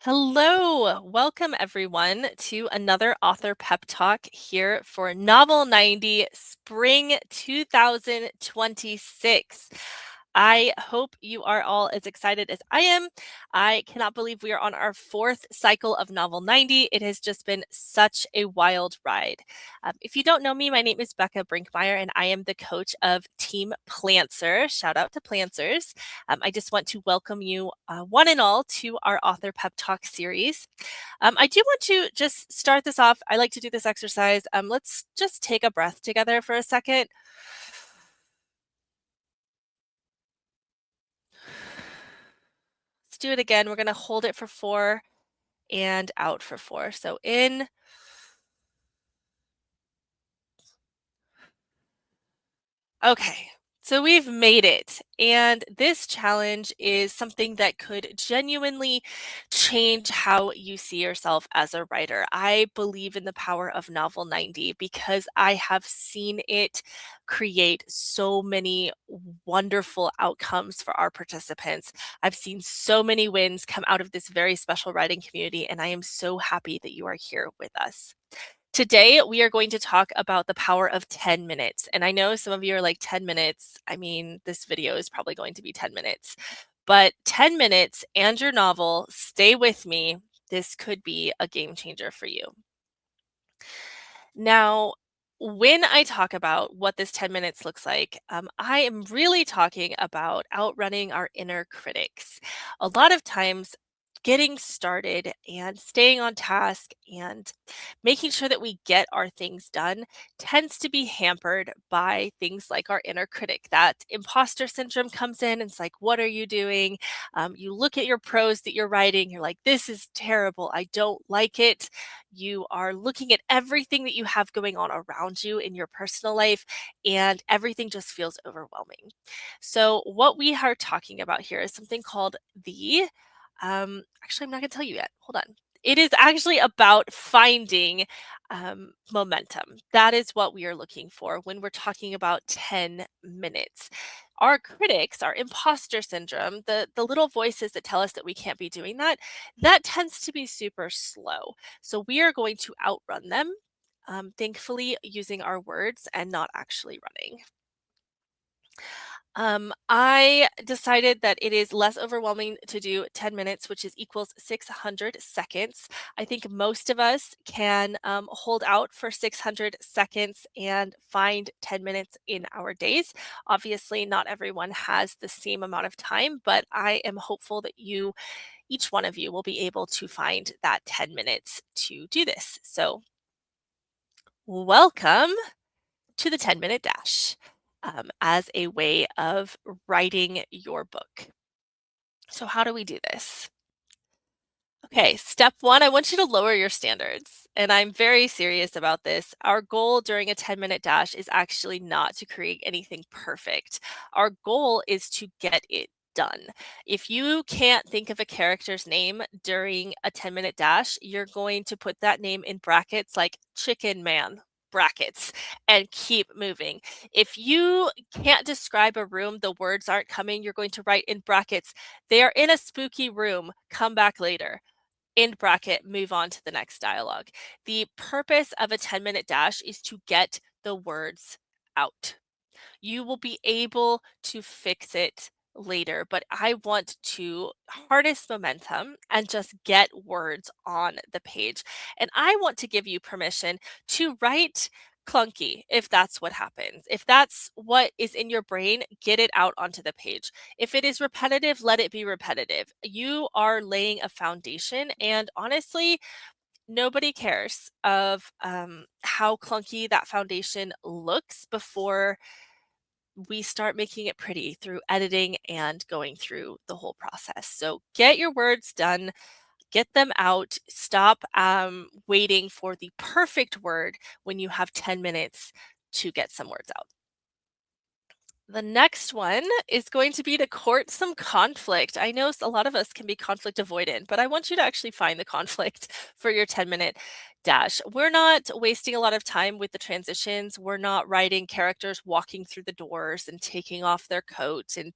Hello, welcome everyone to another Author Pep Talk here for Novel 90 Spring 2026. I hope you are all as excited as I am. I cannot believe we are on our fourth cycle of Novel 90. It has just been such a wild ride. If you don't know me, my name is Bekah Brinkmeier, and I am the coach of Team Plantser. Shout out to Plantsers. I just want to welcome you, one and all, to our Author Pep Talk series. I do want to just start this off. I like to do this exercise. Let's just take a breath together for a second. Let's do it again. We're going to hold it for 4 and out for 4. So in. Okay, so we've made it. And this challenge is something that could genuinely change how you see yourself as a writer. I believe in the power of Novel 90 because I have seen it create so many wonderful outcomes for our participants. I've seen so many wins come out of this very special writing community, and I am so happy that you are here with us. Today, we are going to talk about the power of 10 minutes. And I know some of you are like, 10 minutes. I mean, this video is probably going to be 10 minutes. But 10 minutes and your novel, stay with me. This could be a game changer for you. Now, when I talk about what this 10 minutes looks like, I am really talking about outrunning our inner critics. A lot of times, getting started and staying on task and making sure that we get our things done tends to be hampered by things like our inner critic. That imposter syndrome comes in and it's like, what are you doing? You look at your prose that you're writing, you're like, this is terrible. I don't like it. You are looking at everything that you have going on around you in your personal life, and everything just feels overwhelming. So, what we are talking about here is something called actually, I'm not going to tell you yet. Hold on. It is actually about finding momentum. That is what we are looking for when we're talking about 10 minutes. Our critics, our imposter syndrome, the little voices that tell us that we can't be doing that, that tends to be super slow. So we are going to outrun them, thankfully, using our words and not actually running. I decided that it is less overwhelming to do 10 minutes, which is equals 600 seconds. I think most of us can hold out for 600 seconds and find 10 minutes in our days. Obviously, not everyone has the same amount of time, but I am hopeful that each one of you, will be able to find that 10 minutes to do this. So, welcome to the 10-minute dash, as a way of writing your book. So, how do we do this? Okay, step one, I want you to lower your standards. And I'm very serious about this. Our goal during a 10-minute dash is actually not to create anything perfect. Our goal is to get it done. If you can't think of a character's name during a 10-minute dash, you're going to put that name in brackets like Chicken Man. Brackets and keep moving. If you can't describe a room, the words aren't coming, you're going to write in brackets, they are in a spooky room, come back later. End bracket, move on to the next dialogue. The purpose of a 10-minute dash is to get the words out. You will be able to fix it later, but I want to harness momentum and just get words on the page. And I want to give you permission to write clunky if that's what happens. If that's what is in your brain, get it out onto the page. If it is repetitive, let it be repetitive. You are laying a foundation, and honestly, nobody cares of how clunky that foundation looks before we start making it pretty through editing and going through the whole process. So get your words done, get them out. Stop waiting for the perfect word when you have 10 minutes to get some words out. The next one is going to be to court some conflict. I know a lot of us can be conflict avoidant, but I want you to actually find the conflict for your 10-minute dash. We're not wasting a lot of time with the transitions. We're not writing characters walking through the doors and taking off their coats and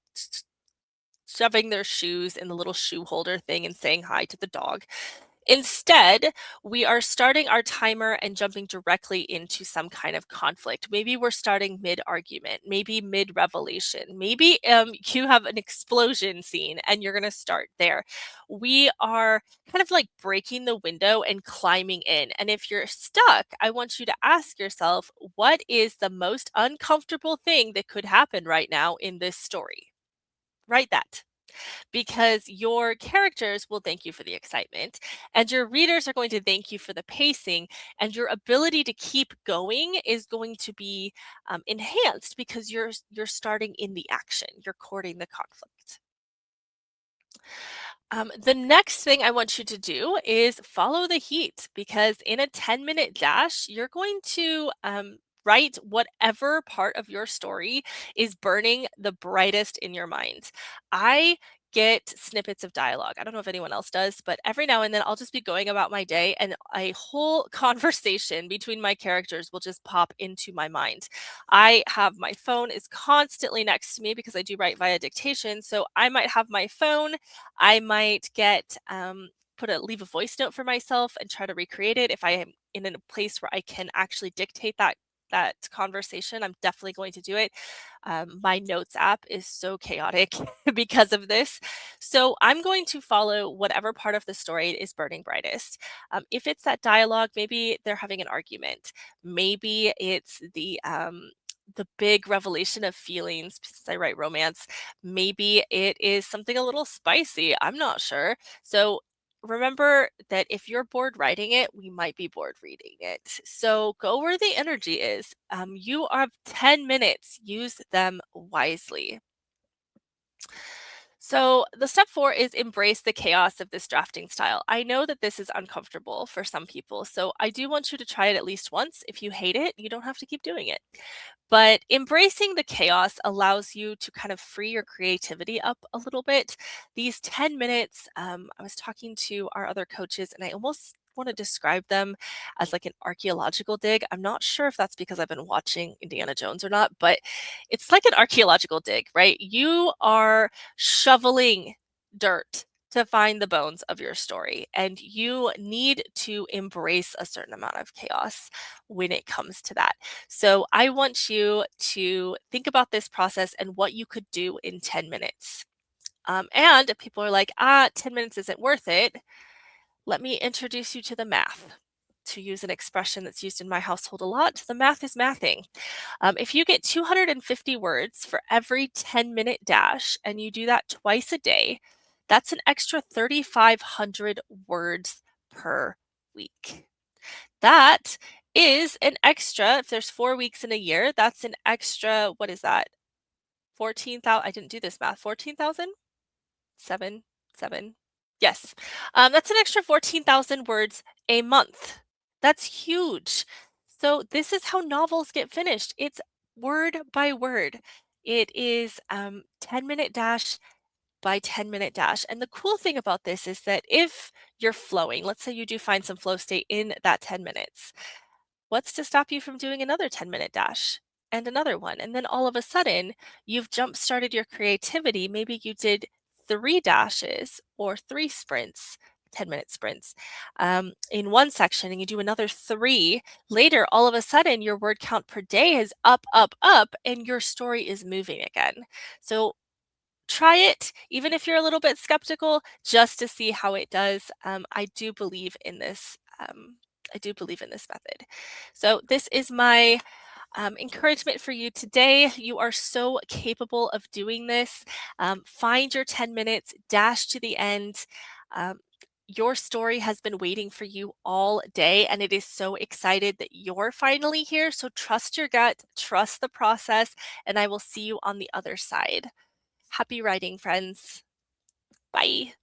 shoving their shoes in the little shoe holder thing and saying hi to the dog. Instead, we are starting our timer and jumping directly into some kind of conflict. Maybe we're starting mid-argument, maybe mid-revelation, maybe you have an explosion scene and you're going to start there. We are kind of like breaking the window and climbing in. And if you're stuck, I want you to ask yourself, what is the most uncomfortable thing that could happen right now in this story? Write that, because your characters will thank you for the excitement and your readers are going to thank you for the pacing, and your ability to keep going is going to be enhanced because you're starting in the action, you're courting the conflict. The next thing I want you to do is follow the heat, because in a 10-minute dash, you're going to write whatever part of your story is burning the brightest in your mind. I get snippets of dialogue. I don't know if anyone else does, but every now and then I'll just be going about my day and a whole conversation between my characters will just pop into my mind. I have my phone is constantly next to me because I do write via dictation. So I might have my phone, I might get leave a voice note for myself and try to recreate it. If I am in a place where I can actually dictate that conversation, I'm definitely going to do it. My notes app is so chaotic because of this. So I'm going to follow whatever part of the story is burning brightest. If it's that dialogue, maybe they're having an argument. Maybe it's the big revelation of feelings, since I write romance. Maybe it is something a little spicy. I'm not sure. So remember that if you're bored writing it, we might be bored reading it. So go where the energy is. You have 10 minutes. Use them wisely. So, the step 4 is embrace the chaos of this drafting style. I know that this is uncomfortable for some people, so I do want you to try it at least once. If you hate it, you don't have to keep doing it. But embracing the chaos allows you to kind of free your creativity up a little bit. These 10 minutes, I was talking to our other coaches and I almost want to describe them as like an archaeological dig. I'm not sure if that's because I've been watching Indiana Jones or not, but it's like an archaeological dig, right? You are shoveling dirt to find the bones of your story, and you need to embrace a certain amount of chaos when it comes to that. So I want you to think about this process and what you could do in 10 minutes. And if people are like, 10 minutes isn't worth it, let me introduce you to the math. To use an expression that's used in my household a lot, the math is mathing. If you get 250 words for every 10-minute dash and you do that twice a day, that's an extra 3,500 words per week. That is an extra, if there's 4 weeks in a year, that's an extra, what is that? 14,000, I didn't do this math, 14,000? 7, 7. Yes. That's an extra 14,000 words a month. That's huge. So this is how novels get finished. It's word by word. It is 10-minute dash by 10-minute dash. And the cool thing about this is that if you're flowing, let's say you do find some flow state in that 10 minutes, what's to stop you from doing another 10-minute dash and another one? And then all of a sudden, you've jump started your creativity. Maybe you did 3 dashes or 3 sprints, 10-minute sprints in one section, and you do another 3. Later, all of a sudden, your word count per day is up, up, up, and your story is moving again. So try it, even if you're a little bit skeptical, just to see how it does. I do believe in this. I do believe in this method. So this is my encouragement for you today. You are so capable of doing this. Find your 10 minutes, dash to the end. Um, your story has been waiting for you all day, and it is so excited that you're finally here. So trust your gut, trust the process, and I will see you on the other side. Happy writing, friends. Bye.